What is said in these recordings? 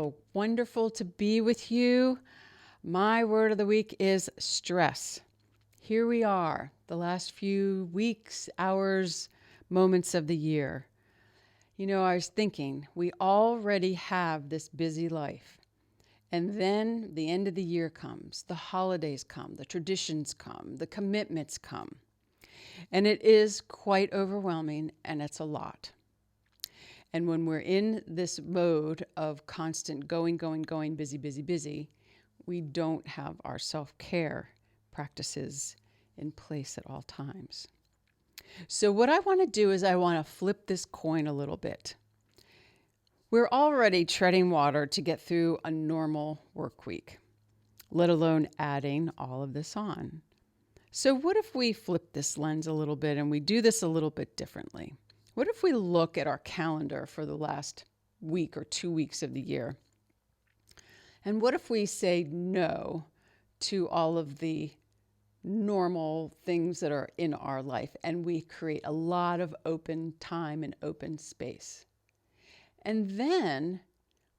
so wonderful to be with you. My word of the week is stress. Here we are, the last few weeks, hours, moments of the year. I was thinking, we already have this busy life. And then the end of the year comes, the holidays come, the traditions come, the commitments come. And it is quite overwhelming, and it's a lot. And when we're in this mode of constant going, busy, busy, busy, we don't have our self-care practices in place at all times. So what I want to do is I want to flip this coin a little bit. We're already treading water to get through a normal work week, let alone adding all of this on. So what if we flip this lens a little bit and we do this a little bit differently? What if we look at our calendar for the last week or 2 weeks of the year? And what if we say no to all of the normal things that are in our life and we create a lot of open time and open space? And then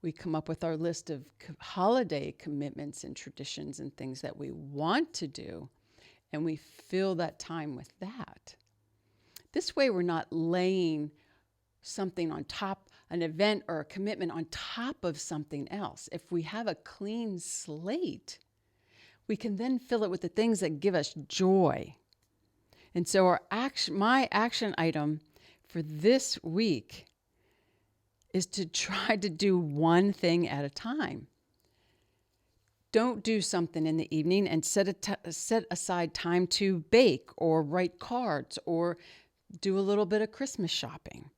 we come up with our list of holiday commitments and traditions and things that we want to do, and we fill that time with that. This way, we're not laying something on top, an event or a commitment on top of something else. If we have a clean slate, we can then fill it with the things that give us joy. And so my action item for this week is to try to do one thing at a time. Don't do something in the evening and set aside time to bake or write cards or do a little bit of Christmas shopping.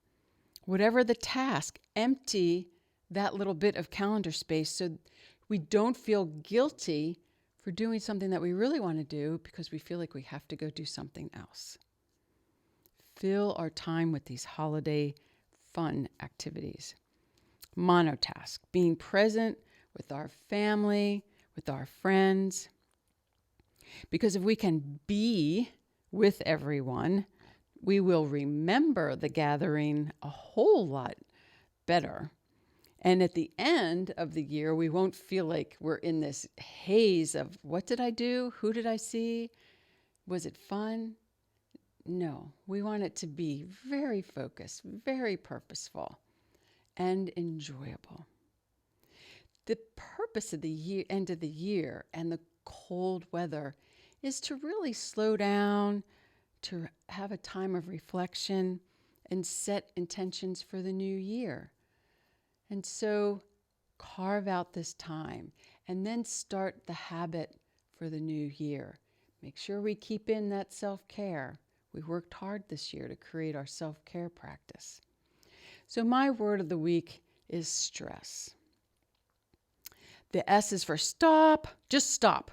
Whatever the task, empty that little bit of calendar space so we don't feel guilty for doing something that we really want to do because we feel like we have to go do something else. Fill our time with these holiday fun activities. Monotask, being present with our family, with our friends. Because if we can be with everyone, we will remember the gathering a whole lot better. And at the end of the year, we won't feel like we're in this haze of what did I do? Who did I see? Was it fun? No, we want it to be very focused, very purposeful, and enjoyable. The purpose of the end of the year and the cold weather is to really slow down, to have a time of reflection and set intentions for the new year. And so carve out this time and then start the habit for the new year. Make sure we keep in that self-care. We worked hard this year to create our self-care practice. So my word of the week is stress. The S is for stop. Just stop.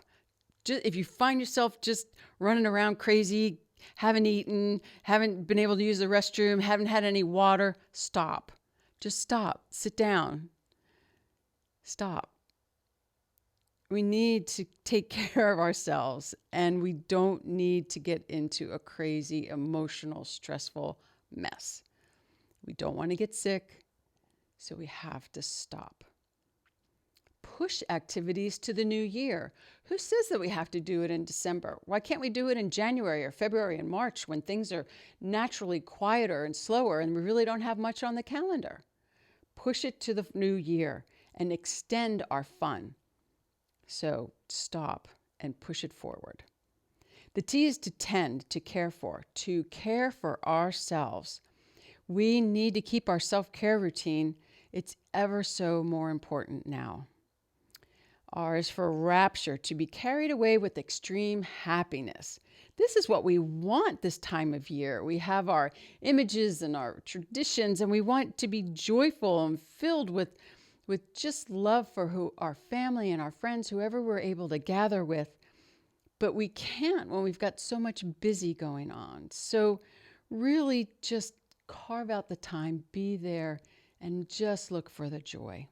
If you find yourself just running around crazy, haven't eaten, haven't been able to use the restroom, haven't had any water, stop. Just stop. Sit down. Stop. We need to take care of ourselves, and we don't need to get into a crazy, emotional, stressful mess. We don't want to get sick, so we have to stop. Push activities to the new year. Who says that we have to do it in December? Why can't we do it in January or February and March when things are naturally quieter and slower and we really don't have much on the calendar? Push it to the new year and extend our fun. So stop and push it forward. The T is to tend, to care for ourselves. We need to keep our self-care routine. It's ever so more important now. R is for rapture, to be carried away with extreme happiness. This is what we want this time of year. We have our images and our traditions, and we want to be joyful and filled with just love for our family and our friends, whoever we're able to gather with. But we can't when we've got so much busy going on. So really just carve out the time, be there, and just look for the joy.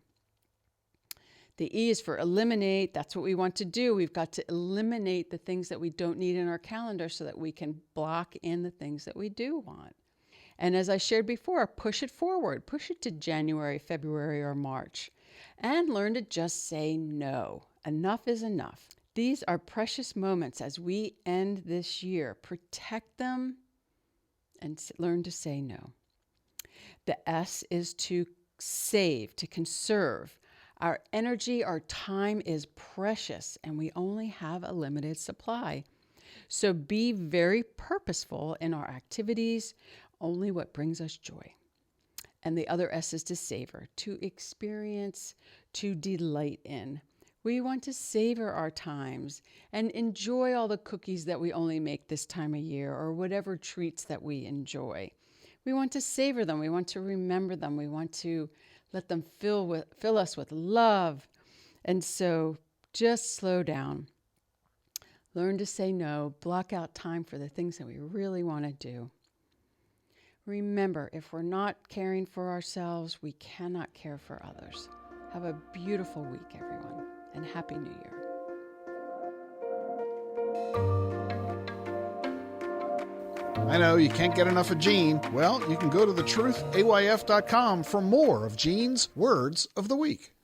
The E is for eliminate. That's what we want to do. We've got to eliminate the things that we don't need in our calendar so that we can block in the things that we do want. And as I shared before, push it forward. Push it to January, February, or March. And learn to just say no. Enough is enough. These are precious moments as we end this year. Protect them and learn to say no. The S is to save, to conserve. Our energy, our time is precious, and we only have a limited supply. So be very purposeful in our activities, only what brings us joy. And the other S is to savor, to experience, to delight in. We want to savor our times and enjoy all the cookies that we only make this time of year or whatever treats that we enjoy. We want to savor them. We want to remember them. We want to let them fill us with love. And so just slow down. Learn to say no. Block out time for the things that we really want to do. Remember, if we're not caring for ourselves, we cannot care for others. Have a beautiful week, everyone, and Happy New Year. I know you can't get enough of Jean. Well, you can go to thetruthayf.com for more of Jean's Words of the Week.